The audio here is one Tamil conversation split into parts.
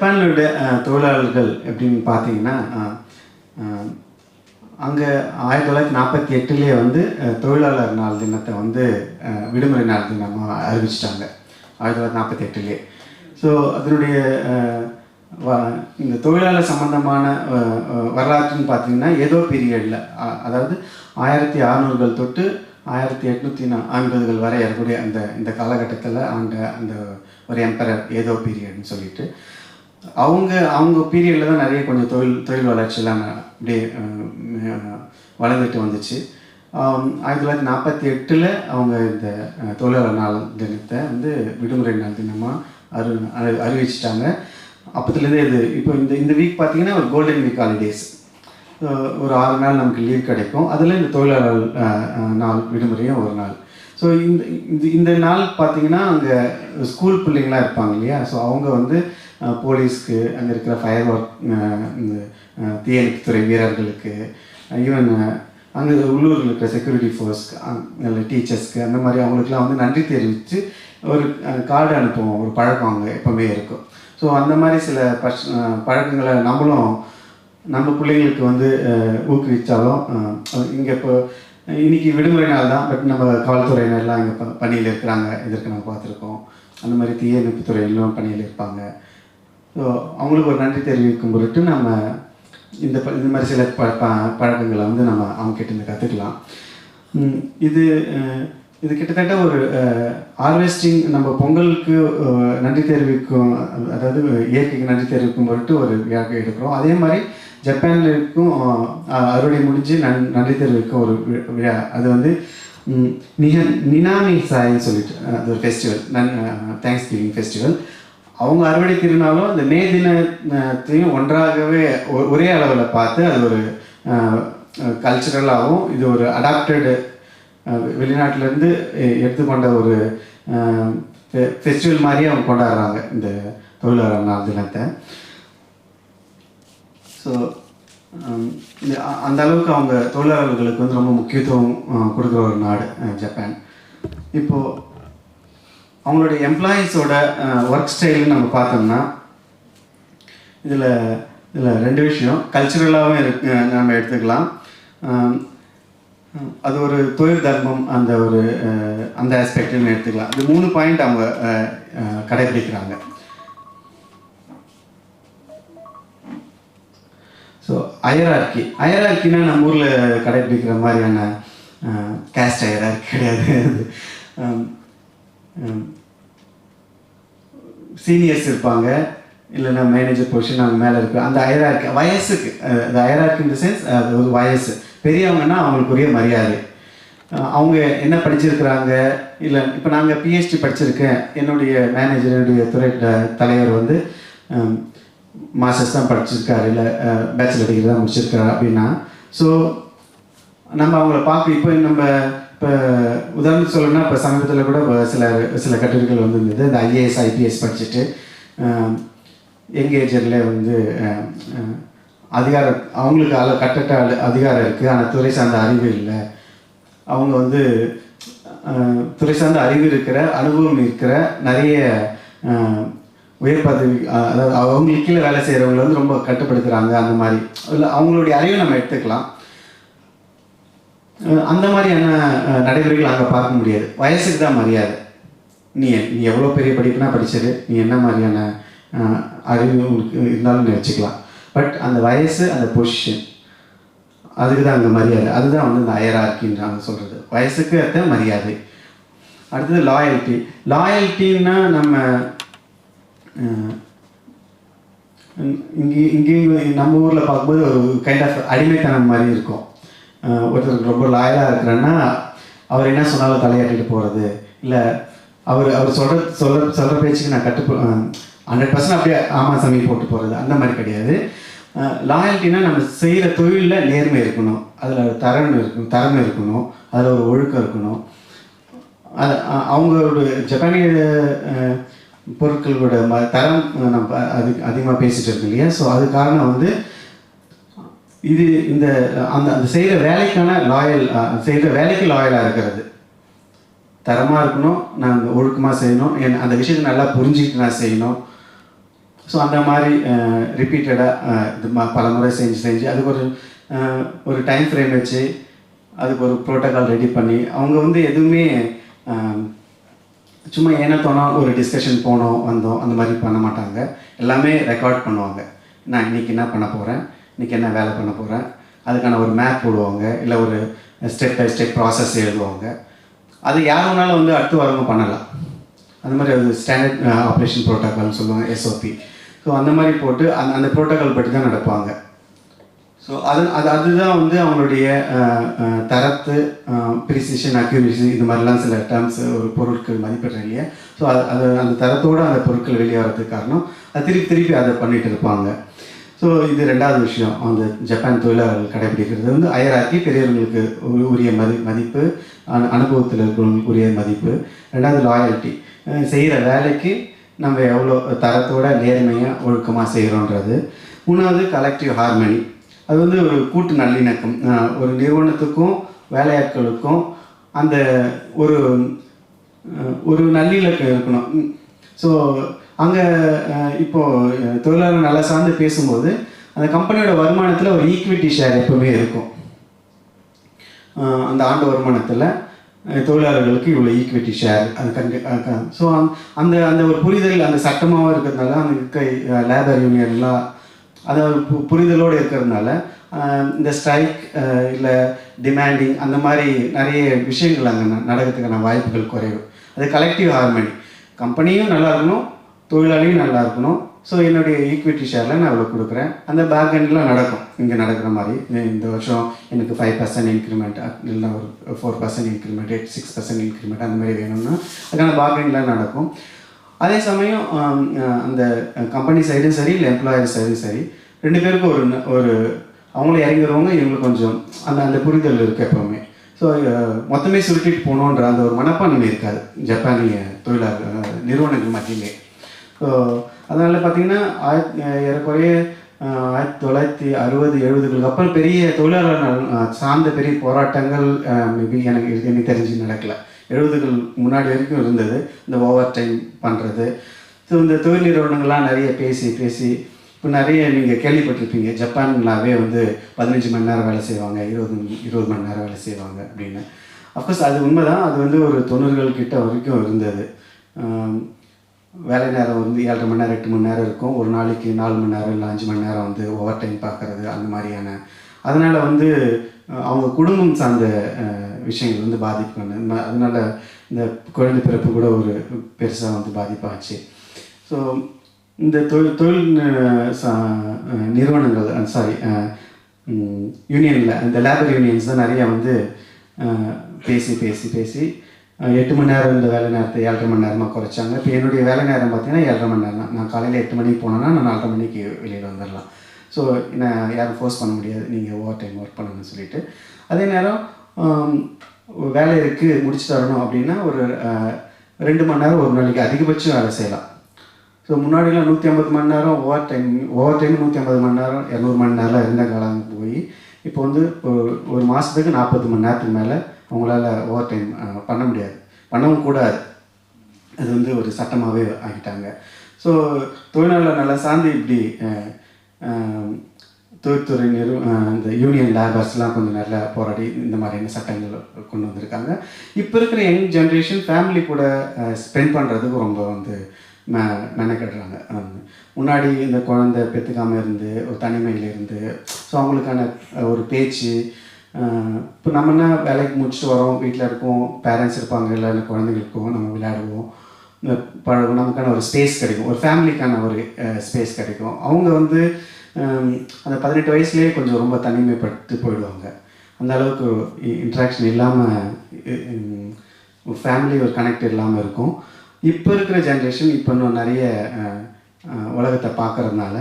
ஜப்பானிலுடைய தொழிலாளர்கள் எப்படின்னு பார்த்தீங்கன்னா, அங்கே 1948 வந்து தொழிலாளர் நாள் தினத்தை வந்து விடுமுறை நாள் தினமாக அறிவிச்சிட்டாங்க. 1948. ஸோ அதனுடைய இந்த தொழிலாளர் சம்பந்தமான வரலாற்றுன்னு பார்த்தீங்கன்னா ஏதோ பீரியடில், அதாவது 1600கள் தொட்டு 1850கள் வரை இருக்கக்கூடிய இந்த காலகட்டத்தில் அந்த ஒரு எம்பரர் ஏதோ பீரியட்னு சொல்லிட்டு அவங்க பீரியடில் தான் நிறைய கொஞ்சம் தொழில் வளர்ச்சியெல்லாம் அப்படியே வளர்ந்துட்டு வந்துச்சு. 1948 அவங்க இந்த தொழிலாளர் நாள் தினத்தை வந்து விடுமுறை நாள் தினமாக அறிவிச்சிட்டாங்க. அப்போத்துலேருந்து இது இப்போ இந்த வீக் பார்த்திங்கன்னா ஒரு கோல்டன் வீக் ஹாலிடேஸ், ஒரு 6 நாள் நமக்கு லீவ் கிடைக்கும். அதில் இந்த தொழிலாளர் நாள் விடுமுறையும் ஒரு நாள். ஸோ இந்த நாள் பார்த்திங்கன்னா அங்கே ஸ்கூல் பிள்ளைங்களாம் இருப்பாங்க இல்லையா, ஸோ அவங்க வந்து போலீஸ்க்கு, அங்கே இருக்கிற ஃபயர் ஒர்க், இந்த தீயணைப்புத்துறை வீரர்களுக்கு, ஈவன் அங்கே உள்ளூரில் இருக்கிற செக்யூரிட்டி ஃபோர்ஸ்க்கு, டீச்சர்ஸ்க்கு, அந்த மாதிரி அவங்களுக்குலாம் வந்து நன்றி தெரிவித்து ஒரு கார்டு அனுப்புவோம். ஒரு பழக்கம் அங்கே எப்போவுமே இருக்கும். ஸோ அந்த மாதிரி சில பழக்கங்களை நம்ம பிள்ளைங்களுக்கு வந்து ஊக்குவித்தாலும், இங்கே இப்போ இன்றைக்கி விடுமுறை நாள் தான், பட் நம்ம காவல்துறையினர்லாம் இங்கே பணியில் இருக்கிறாங்க, இதற்கு நம்ம பார்த்துருக்கோம். அந்த மாதிரி தீயணைப்புத்துறையிலும் பணியில் இருப்பாங்க. ஸோ அவங்களுக்கு ஒரு நன்றி தெரிவிக்கும் பொருட்டு நம்ம இந்த மாதிரி சில பழக்கங்களை வந்து நம்ம அவங்ககிட்ட கற்றுக்கலாம். இது கிட்டத்தட்ட ஒரு ஹார்வெஸ்டிங், நம்ம பொங்கலுக்கு நன்றி தெரிவிக்கும், அதாவது இயற்கைக்கு நன்றி தெரிவிக்கும் பொருட்டு ஒரு விழாவை எடுக்கிறோம். அதே மாதிரி ஜப்பான்லேருக்கும் அறுவடை முடிஞ்சு நன்றி தெரிவிக்கும் ஒரு விழா. அது வந்து நினாமி சாயின்னு சொல்லிட்டு அது ஒரு ஃபெஸ்டிவல், தேங்க்ஸ் கிவிங் ஃபெஸ்டிவல். அவங்க அறுவடை திருநாளும் இந்த மே தினத்தையும் ஒன்றாகவே ஒரே அளவில் பார்த்து அது ஒரு கல்ச்சுரலாகவும், இது ஒரு அடாப்டடு வெளிநாட்டிலேருந்து எடுத்துக்கொண்ட ஒரு ஃபெஸ்டிவல் மாதிரியே அவங்க கொண்டாடுறாங்க இந்த தொழிலாளர் நாள் தினத்தை. ஸோ அந்த அளவுக்கு அவங்க தொழிலாளர்களுக்கு வந்து ரொம்ப முக்கியத்துவம் கொடுக்குற ஒரு நாடு ஜப்பான். இப்போது அவங்களுடைய எம்ப்ளாயீஸோட ஒர்க் ஸ்டைல்னு நம்ம பார்த்தோம்னா இதில் 2 விஷயம் கல்ச்சுரலாகவும் நம்ம எடுத்துக்கலாம். அது ஒரு தொழில் தர்மம், அந்த ஆஸ்பெக்ட்னு எடுத்துக்கலாம். அது 3 பாயிண்ட் அவங்க கடைபிடிக்கிறாங்க. ஸோ அயரார்க்கினா நம்ம ஊரில் கடைபிடிக்கிற மாதிரியான கேஸ்ட் அயரார்க்கி கிடையாது. சீனியர்ஸ் இருப்பாங்க, இல்லைன்னா மேனேஜர் பொசிஷன் அவங்க மேலே இருக்குது. அந்த அயரார்க்கி வயசுக்கு, அந்த அயரார்க்கி இந்த சென்ஸ் அது ஒரு வயசு. பெரியவங்கன்னா அவங்களுக்குரிய மரியாதை, அவங்க என்ன படிச்சிருக்கிறாங்க. இல்லை இப்போ நாங்கள் பிஹெச்டி படிச்சிருக்கேன், என்னுடைய மேனேஜருடைய துறை தலைவர் வந்து மாஸ்டர்ஸ் தான் படிச்சிருக்காரு, இல்லை பேச்சுலர் டிகிரி தான் முடிச்சிருக்காரு அப்படின்னா, ஸோ நம்ம அவங்கள பார்க்க இப்போ உதாரணத்துக்கு சொல்லணும்னா, இப்போ சமீபத்தில் கூட சில கட்டுரைகள் வந்து இருந்தது. இந்த ஐஏஎஸ் ஐபிஎஸ் படிச்சுட்டு எங்கேஜரில் வந்து அவங்களுக்கு கட்டட்ட அதிகாரம் இருக்குது, ஆனால் துறை சார்ந்த அறிவு இல்லை. அவங்க வந்து துறை சார்ந்த அறிவு இருக்கிற, அனுபவம் இருக்கிற நிறைய உயர் பதவி, அதாவது அவங்களுக்கு கீழே வேலை செய்கிறவங்களை வந்து ரொம்ப கட்டுப்படுத்துகிறாங்க. அந்த மாதிரி இல்லை, அவங்களுடைய அறிவை நம்ம எடுத்துக்கலாம். அந்த மாதிரியான நடைமுறைகள் அங்கே பார்க்க முடியாது. வயசுக்கு தான் மரியாதை. நீ எவ்வளோ பெரிய படிப்புனா படிச்சது, நீ என்ன மாதிரியான அறிவு உங்களுக்கு இருந்தாலும் நீ வச்சுக்கலாம். பட் அந்த வயசு, அந்த பொசிஷன், அதுக்கு தான் அங்கே மரியாதை. அதுதான் வந்து இந்த அயரார்க்கின்றாங்க சொல்கிறது, வயசுக்கு அத்த மரியாதை. அடுத்தது லாயல்ட்டின்னா நம்ம இங்கேயும் நம்ம ஊரில் பார்க்கும்போது ஒரு கைண்ட் ஆஃப் அடிமைத்தனம் மாதிரி இருக்கும். ஒருத்தருக்கு ரொம்ப லாயலாக இருக்கிறேன்னா அவர் என்ன சொன்னாலும் தலையாட்டிட்டு போகிறது, இல்லை அவர் சொல்கிற பேச்சுக்கு நான் 100% அப்படியே ஆமாம் சாமி போட்டு போகிறது, அந்த மாதிரி கிடையாது. லாயல்ட்டினா நம்ம செய்கிற தொழிலில் நேர்மை இருக்கணும், அதில் தரம் இருக்கணும், அதில் ஒரு ஒழுக்கம் இருக்கணும். அவங்களோட ஜப்பானிய பொருட்களோட தரம் நம்ம அதிகமாக பேசிகிட்டு இருக்கோம் இல்லையா. ஸோ அது காரணம் வந்து இது அந்த செய்கிற வேலைக்கான செய்கிற வேலைக்கு லாயலாக இருக்கிறது, தரமாக இருக்கணும், நாங்கள் ஒழுக்கமாக செய்யணும், அந்த விஷயத்தை நல்லா புரிஞ்சுக்கிட்டு நான் செய்யணும். ஸோ அந்த மாதிரி ரிப்பீட்டடாக இது பல முறை செஞ்சு அதுக்கு ஒரு டைம் ஃப்ரேம் வச்சு அதுக்கு ஒரு ப்ரோட்டோக்கால் ரெடி பண்ணி அவங்க வந்து எதுவுமே சும்மா ஏனத்தோனா ஒரு டிஸ்கஷன் போனோம் வந்தோம் அந்த மாதிரி பண்ண மாட்டாங்க. எல்லாமே ரெக்கார்ட் பண்ணுவாங்க. நான் இன்றைக்கி என்ன பண்ண போகிறேன், இன்றைக்கி என்ன வேலை பண்ண போகிறேன், அதுக்கான ஒரு மேப் போடுவாங்க, இல்லை ஒரு ஸ்டெப் பை ஸ்டெப் ப்ராசஸ் எழுதுவாங்க. அது யார் வேணாலும் வந்து அடுத்து வரவங்க பண்ணலாம். அந்த மாதிரி அது ஸ்டாண்டர்ட் ஆப்ரேஷன் ப்ரோட்டோக்கால்னு சொல்லுவாங்க, SOP. ஸோ அந்த மாதிரி போட்டு அந்த ப்ரோட்டோக்கால் பற்றி தான் நடப்பாங்க. ஸோ அதுதான் வந்து அவங்களுடைய தரத்து, ப்ரிசிஷன், அக்யூரசி, இது மாதிரிலாம் சில டேர்ம்ஸ் ஒரு பொருட்கள் மதிப்பிடுறேன் இல்லையா. ஸோ அந்த தரத்தோடு அந்த பொருட்கள் வெளியே வரதுக்கு காரணம் அது திருப்பி அதை பண்ணிகிட்டு இருப்பாங்க. ஸோ இது ரெண்டாவது விஷயம், அந்த ஜப்பான் தொழிலாளர்கள் கடைபிடிக்கிறது வந்து ஹையரார்கி, பெரியவர்களுக்கு உரிய மதிப்பு, அனுபவத்தில் இருக்கிறவங்களுக்கு உரிய மதிப்பு. ரெண்டாவது லாயல்ட்டி, செய்கிற வேலைக்கு நம்ம எவ்வளோ தரத்தோட நேர்மையாக ஒழுக்கமாக செய்கிறோன்றது. மூணாவது கலெக்டிவ் ஹார்மனி, அது வந்து ஒரு கூட்டு நல்லிணக்கம். ஒரு நிறுவனத்துக்கும் வேலையாட்களுக்கும் அந்த ஒரு நல்லிணக்கம் இருக்கணும். ஸோ அங்கே இப்போது தொழிலாளர் நல்லா சார்ந்து பேசும்போது அந்த கம்பெனியோட வருமானத்தில் ஒரு ஈக்விட்டி ஷேர் எப்பவுமே இருக்கும். அந்த ஆண்டு வருமானத்தில் தொழிலாளர்களுக்கு இவ்வளோ ஈக்விட்டி ஷேர் அது ஸோ அந்த அந்த ஒரு புரிதல் அந்த சட்டமாகவும் இருக்கிறதுனால அந்த லேபர் யூனியன்லாம் அதை புரிதலோடு இருக்கிறதுனால இந்த ஸ்ட்ரைக் இல்லை டிமாண்டிங் அந்த மாதிரி நிறைய விஷயங்கள் அங்கே நடக்கிறதுக்கான வாய்ப்புகள் குறைவு. அது கலெக்டிவ் ஹார்மனி, கம்பெனியும் நல்லா இருக்கணும், தொழிலாளியும் நல்லா இருக்கணும். ஸோ என்னுடைய ஈக்விட்டி ஷேரில் நான் இவ்வளோ கொடுக்குறேன். அந்த பேக்எண்ட்லாம் நடக்கும். இங்கே நடக்கிற மாதிரி இந்த வருஷம் எனக்கு 5% இன்க்ரிமெண்ட், இல்லைனா ஒரு 4% இன்க்ரிமெண்ட், 6% இன்க்ரிமெண்ட் அந்த மாதிரி வேணும்னா அதுக்கான பேக்எண்ட்லாம் நடக்கும். அதே சமயம் அந்த கம்பெனி சைடும் சரி, இல்லை எம்ப்ளாயர் சைடும் சரி, ரெண்டு பேருக்கும் ஒரு அவங்களும் இறங்குறவங்க இவங்களுக்கு கொஞ்சம் அந்த புரிதல் இருக்குது எப்போவுமே. ஸோ மொத்தமே சுருட்டிட்டு போகணுன்ற அந்த ஒரு மனப்பான்மை இருக்காது ஜப்பானிய தொழிலாளர் நிறுவனங்கள் மத்தியிலே. ஸோ அதனால் பார்த்திங்கன்னா ஏறக்குறைய 1960-70களுக்கு அப்புறம் பெரிய தொழிலாளர் சார்ந்த பெரிய போராட்டங்கள் மேபி எனக்கு தெரிஞ்சு நடக்கலை. 70கள் முன்னாடி வரைக்கும் இருந்தது இந்த ஓவர் டைம் பண்ணுறது. ஸோ இந்த தொழில் நிறுவனங்கள்லாம் நிறைய பேசி இப்போ நிறைய நீங்கள் கேள்விப்பட்டிருப்பீங்க, ஜப்பான்லாவே வந்து 15 மணி நேரம் வேலை செய்வாங்க, 20 மணி நேரம் வேலை செய்வாங்க அப்படின்னு. அஃப்கோர்ஸ் அது உண்மை தான். அது வந்து ஒரு 90கள் கிட்ட வரைக்கும் இருந்தது. வேலை நேரம் வந்து 7.5 மணி நேரம் 8 மணி நேரம் இருக்கும். ஒரு நாளைக்கு 4 மணி நேரம் இல்லை 5 மணி நேரம் வந்து ஓவர் டைம் பார்க்குறது அந்த மாதிரியான. அதனால் வந்து அவங்க குடும்பம் சார்ந்த விஷயங்கள் வந்து பாதிப்பு. அதனால் இந்த குழந்தை பிறப்பு கூட ஒரு பெருசாக வந்து பாதிப்பாச்சு. ஸோ இந்த தொழில் நிறுவனங்கள் யூனியனில் இந்த லேபர் யூனியன்ஸ் தான் நிறையா வந்து பேசி 8 மணி நேரம் இந்த வேலை நேரத்தை 7.5 மணி நேரமாக குறைச்சாங்க. இப்போ என்னுடைய வேலை நேரம் பார்த்தீங்கன்னா 7.5 மணி நேரம் தான். நான் காலையில் 8 மணிக்கு போனேன்னா நான் 4.5 மணிக்கு வெளியில் வந்துடலாம். ஸோ நான் யாரும் ஃபோர்ஸ் பண்ண முடியாது நீங்கள் ஓவர் டைம் ஒர்க் பண்ணுங்கன்னு சொல்லிட்டு. அதே நேரம் வேலை இருக்குது முடிச்சு தரணும் அப்படின்னா ஒரு 2 மணி நேரம் ஒரு நாளைக்கு அதிகபட்சம் வேலை செய்யலாம். ஸோ முன்னாடிலாம் 150 மணி நேரம் ஓவர் டைம் 150 மணி நேரம் 200 மணி நேரம் இருந்த காலம் போய் இப்போ வந்து ஒரு மாதத்துக்கு 40 மணி நேரத்துக்கு மேலே அவங்களால ஓவர் டைம் பண்ண முடியாது, பண்ணவும் கூடாது. அது வந்து ஒரு சட்டமாகவே ஆகிட்டாங்க. ஸோ தொழிலாளர் நல்லா சார்ந்து இப்படி தொழில்துறை இந்த யூனியன் லேபர்ஸ்லாம் கொஞ்சம் நல்லா போராடி இந்த மாதிரியான சட்டங்கள் கொண்டு வந்திருக்காங்க. இப்போ இருக்கிற யங் ஜென்ரேஷன் ஃபேமிலி கூட ஸ்பெண்ட் பண்ணுறதுக்கு ரொம்ப வந்து மெனக்கடுறாங்க. முன்னாடி இந்த குழந்தை பெற்றுக்காமல் இருந்து ஒரு தனிமையில் இருந்து ஸோ அவங்களுக்கான ஒரு பேச்சு. இப்போ நம்ம என்ன வேலைக்கு முடிச்சுட்டு வரோம், வீட்டில் இருக்கோம், பேரண்ட்ஸ் இருப்பாங்க, இல்லை குழந்தைங்க இருக்கும், நம்ம விளையாடுவோம், பழகும், நமக்கான ஒரு ஸ்பேஸ் கிடைக்கும், ஒரு ஃபேமிலிக்கான ஒரு ஸ்பேஸ் கிடைக்கும். அவங்க வந்து அந்த 18 வயசுலேயே கொஞ்சம் ரொம்ப தனிமைப்பட்டு போயிடுவாங்க. அந்த அளவுக்கு இன்ட்ராக்ஷன் இல்லாமல் ஃபேமிலி ஒரு கனெக்ட் இல்லாமல் இருக்கும். இப்போ இருக்கிற ஜென்ரேஷன் இப்போ இன்னும் நிறைய உலகத்தை பார்க்குறதுனால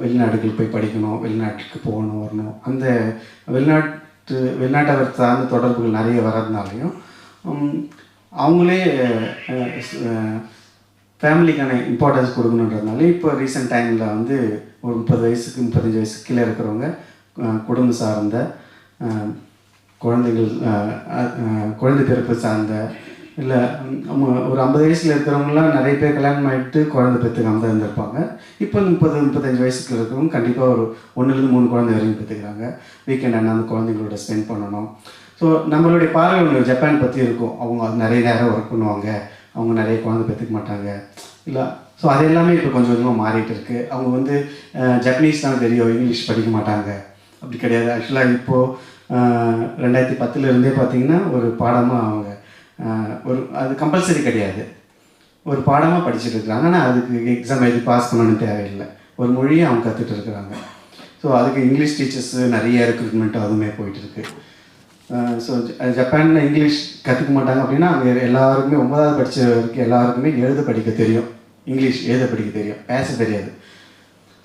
வெளிநாடுகள் போய் படிக்கணும், வெளிநாட்டுக்கு போகணும் வரணும், அந்த வெளிநாட்டவர் சார்ந்த தொடர்புகள் நிறைய வர்றதுனாலையும் அவங்களே ஃபேமிலிக்கான இம்பார்ட்டன்ஸ் கொடுக்கணுன்றதுனால இப்போ ரீசெண்ட் டைமில் வந்து ஒரு 30 வயசுக்கு 35 வயசுக்கு கீழே இருக்கிறவங்க குடும்பம் சார்ந்த குழந்தைகள், குழந்தை பிறப்பு சார்ந்த இல்லை ஒரு 50 வயசில் இருக்கிறவங்களாம் நிறைய பேர் கல்யாணம் ஆகிட்டு குழந்தை பெற்றுக்காம தான் இருந்திருப்பாங்க. இப்போ 30-35 வயசுக்கு இருக்கிறவங்க கண்டிப்பாக ஒரு 1லேருந்து 3 குழந்தை வரைக்கும் பெற்றுக்கிறாங்க. வீக்கெண்ட் ஆனால் அந்த குழந்தைங்களோட ஸ்பெண்ட் பண்ணணும். ஸோ நம்மளுடைய பார்வை ஒன்று ஜப்பான் பற்றி இருக்கும். அவங்க நிறைய நேரம் ஒர்க் பண்ணுவாங்க, அவங்க நிறைய குழந்தை பெற்றுக்க மாட்டாங்க இல்லை. ஸோ அது எல்லாமே இப்போ கொஞ்சம் கொஞ்சமாக மாறிட்டு இருக்குது. அவங்க வந்து ஜப்பனீஸ் தான் தெரியும், இங்கிலீஷ் படிக்க மாட்டாங்க அப்படி கிடையாது. ஆக்சுவலாக இப்போது 2010 பார்த்திங்கன்னா ஒரு பாடமாக அவங்க அது கம்பல்சரி கிடையாது, ஒரு பாடமாக படிச்சுட்டு இருக்கிறாங்க. ஆனால் அதுக்கு எக்ஸாம் எழுதி பாஸ் பண்ணணும்னு தேவையில்லை, ஒரு மொழியை அவங்க கற்றுட்டு இருக்கிறாங்க. ஸோ அதுக்கு இங்கிலீஷ் டீச்சர்ஸு நிறைய ரெக்ரூட்மெண்ட்டும் அதுவுமே போயிட்டுருக்கு. ஸோ ஜப்பானில் இங்கிலீஷ் கற்றுக்க மாட்டாங்க அப்படின்னா அங்கே எல்லாருக்குமே 9வது படித்த வரைக்கும் எல்லாருக்குமே எழுத படிக்க தெரியும், இங்கிலீஷ் எழுத படிக்க தெரியும், பேச தெரியாது.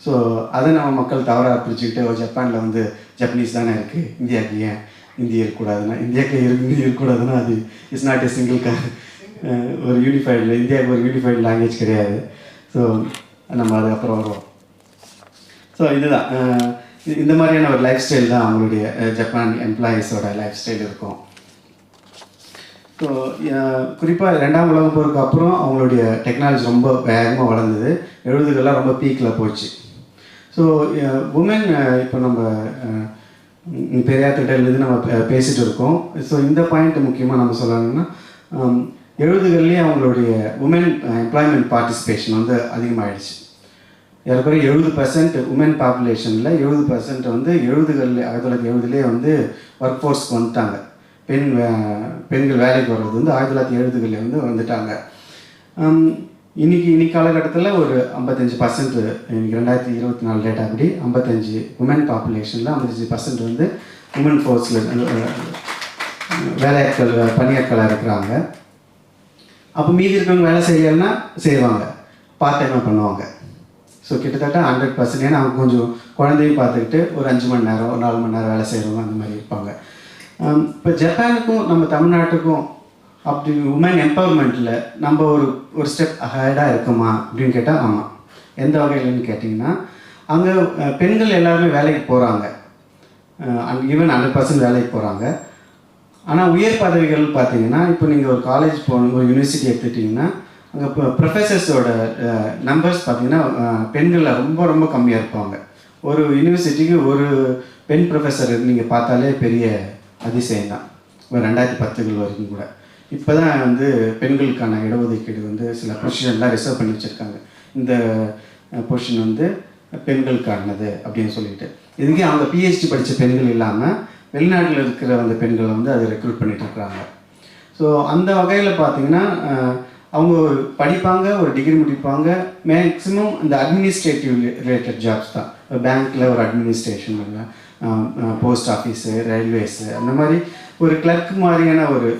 ஸோ அதை நம்ம மக்கள் தவறாக பிடிச்சிக்கிட்டு ஜப்பானில் வந்து ஜப்பனீஸ் தானே இருக்குது, இந்தியாவுக்கு ஏன் இந்தி இருக்கக்கூடாதுன்னா, இந்தியாவுக்கு இந்தி இருக்கக்கூடாதுன்னா அது இட்ஸ் நாட் ஏ சிங்கிள் ஒரு யூனிஃபைடு, இந்தியாவுக்கு ஒரு யூனிஃபைடு லாங்குவேஜ் கிடையாது. ஸோ நம்ம அது அப்புறம் வருவோம். ஸோ இதுதான் இந்த மாதிரியான ஒரு லைஃப் ஸ்டைல் தான் அவங்களுடைய ஜப்பான் எம்ப்ளாயீஸோட லைஃப் ஸ்டைல் இருக்கும். ஸோ குறிப்பாக 2ஆம் உலக போருக்கு அப்புறம் அவங்களுடைய டெக்னாலஜி ரொம்ப வேகமாக வளர்ந்தது. 70களில் ரொம்ப பீக்கில் போச்சு. ஸோ உமன் இப்போ நம்ம பெரியார் திட்டத்துலேருந்து நம்ம பேசிகிட்டு இருக்கோம். ஸோ இந்த பாயிண்ட் முக்கியமாக நம்ம சொல்லணும்னா 70களிலே அவங்களுடைய உமன் எம்ப்ளாய்மெண்ட் பார்ட்டிசிபேஷன் வந்து அதிகமாகிடுச்சு. ஏறக்குறைய 70% உமன் பாப்புலேஷனில் 70% வந்து 1970லேயே வந்து ஒர்க் ஃபோர்ஸ்க்கு வந்துட்டாங்க. பெண்கள் வேலைக்கு வர்றது வந்து 1970களில் வந்து வந்துட்டாங்க. இன்னைக்கு காலகட்டத்தில் ஒரு 55%, இன்னைக்கு 2024 டேட்டா அப்படி 55 உமன் பாப்புலேஷனில் 55% வந்து உமன் ஃபோர்ஸில் வேலையாட்கள் பணியாட்களாக இருக்கிறாங்க. அப்போ மீதி இருக்கிறவங்க வேலை செய்யலைன்னா செய்வாங்க, பார்ட் டைமாக பண்ணுவாங்க. ஸோ கிட்டத்தட்ட 100%. ஏன்னா அவங்க கொஞ்சம் குழந்தையும் பார்த்துக்கிட்டு ஒரு 5 மணி நேரம், ஒரு 4 மணி நேரம் வேலை செய்கிறவங்க அந்த மாதிரி இருப்பாங்க. இப்போ ஜப்பானுக்கும் நம்ம தமிழ்நாட்டுக்கும் அப்படி உமன் எம்பவர்மெண்ட்டில் நம்ம ஒரு ஸ்டெப் அஹெடாக இருக்குமா அப்படின்னு கேட்டால் ஆமாம். எந்த வகையிலன்னு கேட்டிங்கன்னா, அங்கே பெண்கள் எல்லாருமே வேலைக்கு போகிறாங்க, ஈவன் 100% வேலைக்கு போகிறாங்க. ஆனால் உயர் பதவிகள் பார்த்தீங்கன்னா, இப்போ நீங்கள் ஒரு காலேஜ் போகணும், ஒரு யூனிவர்சிட்டி எடுத்துட்டிங்கன்னா அங்கே இப்போ ப்ரொஃபஸர்ஸோட நம்பர்ஸ் பார்த்தீங்கன்னா பெண்களில் ரொம்ப ரொம்ப கம்மியாக இருப்பாங்க. ஒரு யூனிவர்சிட்டிக்கு ஒரு பெண் ப்ரொஃபஸர் நீங்கள் பார்த்தாலே பெரிய அதிசயம் தான். ஒரு 2010 வரைக்கும் கூட. இப்போ தான் வந்து பெண்களுக்கான இடஒதுக்கீடு வந்து சில பொசிஷன்லாம் ரிசர்வ் பண்ணி வச்சுருக்காங்க. இந்த பொசிஷன் வந்து பெண்களுக்கானது அப்படின்னு சொல்லிட்டு. இதுக்கே அவங்க பிஹெச்டி படித்த பெண்கள் இல்லாமல் வெளிநாட்டில் இருக்கிற அந்த பெண்களை வந்து அதை ரெக்ரூட் பண்ணிகிட்ருக்குறாங்க. ஸோ அந்த வகையில் பார்த்திங்கன்னா அவங்க ஒரு படிப்பாங்க, ஒரு டிகிரி முடிப்பாங்க. மேக்ஸிமம் இந்த அட்மினிஸ்ட்ரேட்டிவ் ரிலேட்டட் ஜாப்ஸ் தான். பேங்க்கில் ஒரு அட்மினிஸ்ட்ரேஷன், போஸ்ட் ஆஃபீஸு, ரயில்வேஸு, அந்த மாதிரி ஒரு கிளர்க் மாதிரியான ஒரு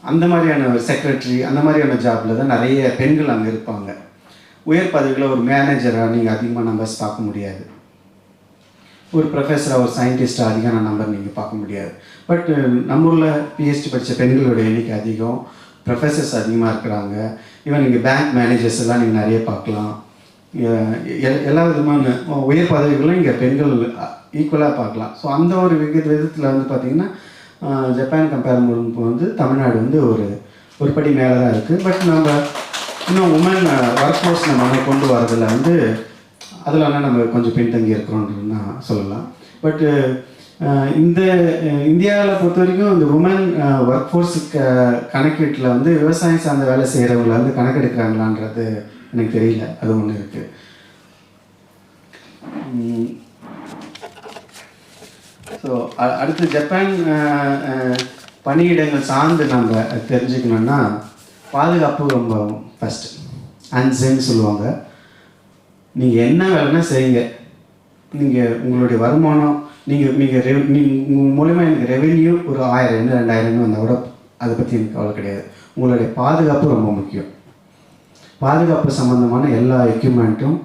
அந்த மாதிரியான ஒரு செக்ரட்டரி, அந்த மாதிரியான ஜாபில் தான் நிறைய பெண்கள் அங்கே இருப்பாங்க. உயர் பதவியில் ஒரு மேனேஜராக நீங்கள் அதிகமாக நம்பர்ஸ் பார்க்க முடியாது. ஒரு ப்ரொஃபஸராக, ஒரு சயின்டிஸ்டாக அதிகமான நம்பர் நீங்கள் பார்க்க முடியாது. பட் நம்ம ஊரில் பிஹெச்டி படித்த பெண்களோட எண்ணிக்கை அதிகம், ப்ரொஃபஸர்ஸ் அதிகமாக இருக்கிறாங்க. ஈவன் நீங்கள் பேங்க் மேனேஜர்ஸ் எல்லாம் நீங்கள் நிறைய பார்க்கலாம். எல்லா விதமான உயர் பதவிகளும் இங்கே பெண்கள் ஈக்குவலாக பார்க்கலாம். ஸோ அந்த ஒரு விதத்தில் வந்து பார்த்திங்கன்னா ஜப்பான் கம்பேர் பண்ணும்போது வந்து தமிழ்நாடு வந்து ஒரு படி மேலே தான் இருக்குது. பட் நம்ம இன்னும் உமன் ஒர்க் ஃபோர்ஸ் நம்ம கொண்டு வரதில் வந்து அதில் வேணால் நம்ம கொஞ்சம் பின்தங்கி இருக்கிறோன்னு தான் சொல்லலாம். பட்டு இந்த இந்தியாவில் பொறுத்த வரைக்கும் இந்த உமன் ஒர்க் ஃபோர்ஸுக்கு கணக்கீட்டில் வந்து விவசாயம் சார்ந்த வேலை செய்கிறவங்களை வந்து கணக்கெடுக்கிறாங்களான்றது எனக்கு தெரியல. அது ஒன்று இருக்குது. ஸோ அடுத்து ஜப்பான் பணியிடங்கள் சார்ந்து நம்ம தெரிஞ்சுக்கணுன்னா பாதுகாப்பு ரொம்ப ஃபஸ்ட்டு. அன்சென்னு சொல்லுவாங்க. நீங்கள் என்ன வேலைன்னா செய்யுங்க, நீங்கள் உங்களுடைய வருமானம் நீங்கள் உங்கள் மூலமாக எனக்கு ரெவென்யூ ஒரு 1000 2000 வந்தால் கூட அதை பற்றி எனக்கு கவலை கிடையாது. உங்களுடைய பாதுகாப்பு ரொம்ப முக்கியம். பாதுகாப்பு சம்மந்தமான எல்லா எக்யூப்மெண்ட்டும்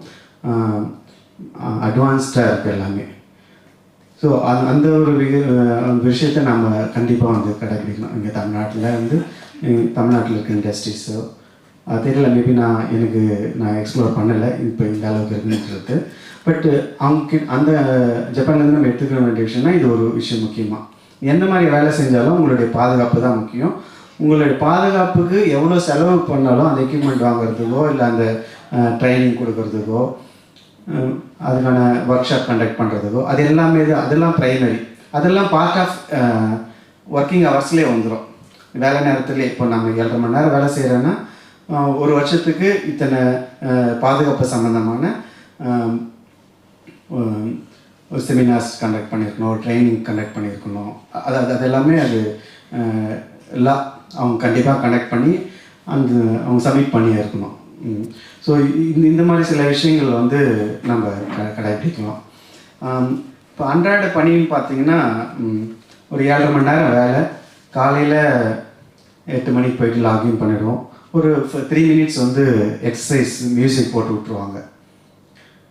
அட்வான்ஸ்டாக இருக்குது எல்லாமே. ஸோ அந்த ஒரு விஷயத்தை நம்ம கண்டிப்பாக வந்து கடைபிடிக்கணும். இங்கே தமிழ்நாட்டில் இருக்க இண்டஸ்ட்ரீஸோ தெரியல, மேபி நான் எக்ஸ்ப்ளோர் பண்ணலை இப்போ இந்த அளவுக்கு இருக்குன்றது. பட் அவங்க அந்த ஜப்பான்லேருந்து நம்ம எடுத்துக்க வேண்டிய விஷயம்னா இது ஒரு விஷயம் முக்கியமாக. எந்த மாதிரி வேலை செஞ்சாலும் உங்களுடைய பாதுகாப்பு தான் முக்கியம். உங்களுடைய பாதுகாப்புக்கு எவ்வளோ செலவு பண்ணாலும் அந்த எக்யூப்மெண்ட் வாங்குறதுக்கோ இல்லை அந்த ட்ரைனிங் கொடுக்கறதுக்கோ அதுக்கான ஒர்க் ஷாப் கண்டக்ட் பண்ணுறதுக்கோ அது எல்லாமே அதெல்லாம் ப்ரைமரி. அதெல்லாம் பார்ட் ஆஃப் ஒர்க்கிங் ஹவர்ஸ்லேயே வந்துடும். வேலை நேரத்துலேயே இப்போ நம்ம 7.5 மணி நேரம் வேலை செய்கிறோன்னா ஒரு வருஷத்துக்கு இத்தனை பாதுகாப்பு சம்மந்தமான செமினார்ஸ் கண்டக்ட் பண்ணியிருக்கணும், ட்ரைனிங் கண்டக்ட் பண்ணியிருக்கணும். அது எல்லாமே அது எல்லாம் அவங்க கண்டிப்பாக கண்டக்ட் பண்ணி அவங்க சப்மிட் பண்ணியே இருக்கணும். ஸோ இந்த மாதிரி சில விஷயங்கள் வந்து நம்ம கடைப்பிடிக்கலாம். இப்போ அன்றாட பணின்னு பார்த்தீங்கன்னா ஒரு 7.5 மணி நேரம் வேலை, காலையில் 8 மணிக்கு போயிட்டு லாகின் பண்ணிவிடுவோம். ஒரு 3 மினிட்ஸ் வந்து எக்ஸசைஸ் மியூசிக் போட்டு விட்ருவாங்க.